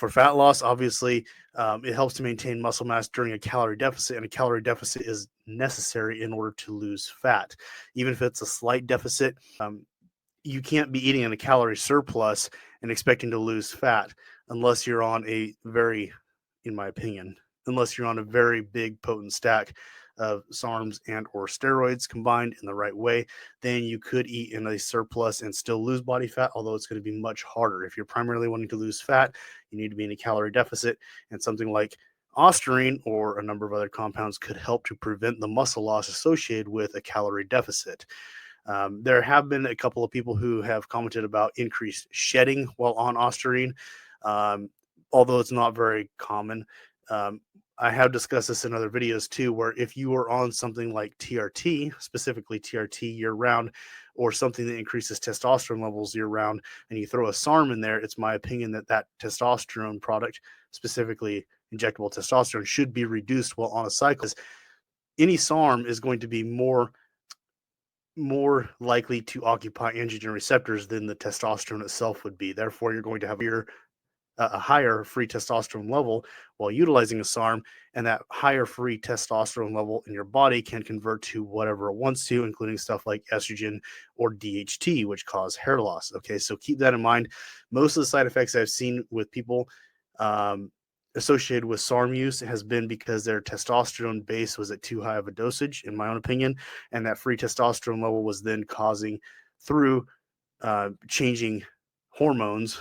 For fat loss, obviously, it helps to maintain muscle mass during a calorie deficit, and a calorie deficit is necessary in order to lose fat. Even if it's a slight deficit, you can't be eating in a calorie surplus and expecting to lose fat unless you're on a very, in my opinion, unless you're on a very big potent stack of SARMs and or steroids combined in the right way. Then you could eat in a surplus and still lose body fat, although it's going to be much harder. If you're primarily wanting to lose fat, you need to be in a calorie deficit, and something like Ostarine or a number of other compounds could help to prevent the muscle loss associated with a calorie deficit. There have been a couple of people who have commented about increased shedding while on Ostarine, um, although it's not very common. Um, I have discussed this in other videos too, where if you are on something like TRT, specifically TRT year round, or something that increases testosterone levels year round, and you throw a SARM in there, it's my opinion that that testosterone product, specifically injectable testosterone, should be reduced while on a cycle. Any SARM is going to be more likely to occupy androgen receptors than the testosterone itself would be. Therefore, you're going to have a higher free testosterone level while utilizing a SARM, and that higher free testosterone level in your body can convert to whatever it wants to, including stuff like estrogen or DHT, which cause hair loss. Okay, so keep that in mind. Most of the side effects I've seen with people um, associated with SARM use has been because their testosterone base was at too high of a dosage, in my own opinion, and that free testosterone level was then causing through changing hormones.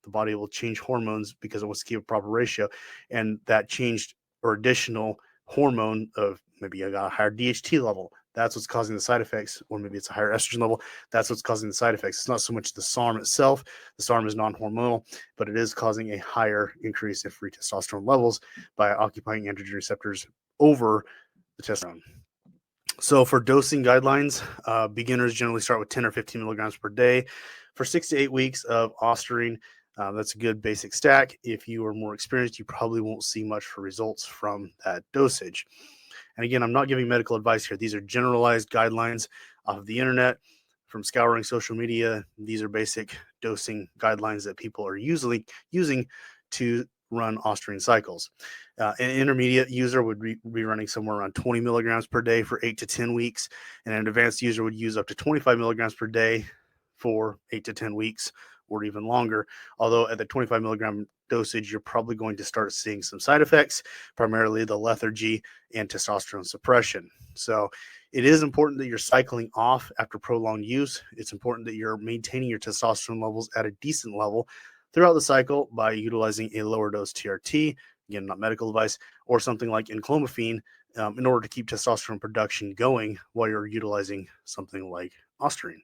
The body will change hormones because it wants to keep a proper ratio, and that changed or additional hormone of maybe I got a higher DHT level. That's what's causing the side effects, or maybe it's a higher estrogen level. That's what's causing the side effects. It's not so much the SARM itself. The SARM is non-hormonal, but it is causing a higher increase in free testosterone levels by occupying androgen receptors over the testosterone. So for dosing guidelines, beginners generally start with 10 or 15 milligrams per day for 6 to 8 weeks of Ostarine. That's a good basic stack. If you are more experienced, you probably won't see much for results from that dosage. And again, I'm not giving medical advice here. These are generalized guidelines off of the internet, from scouring social media. These are basic dosing guidelines that people are usually using to run Ostarine cycles. An intermediate user would be running somewhere around 20 milligrams per day for 8 to 10 weeks, and an advanced user would use up to 25 milligrams per day for 8 to 10 weeks or even longer. Although at the 25 milligram dosage, you're probably going to start seeing some side effects, primarily the lethargy and testosterone suppression. So it is important that you're cycling off after prolonged use. It's important that you're maintaining your testosterone levels at a decent level throughout the cycle by utilizing a lower dose TRT, again, not medical advice, or something like enclomiphene in order to keep testosterone production going while you're utilizing something like Ostarine.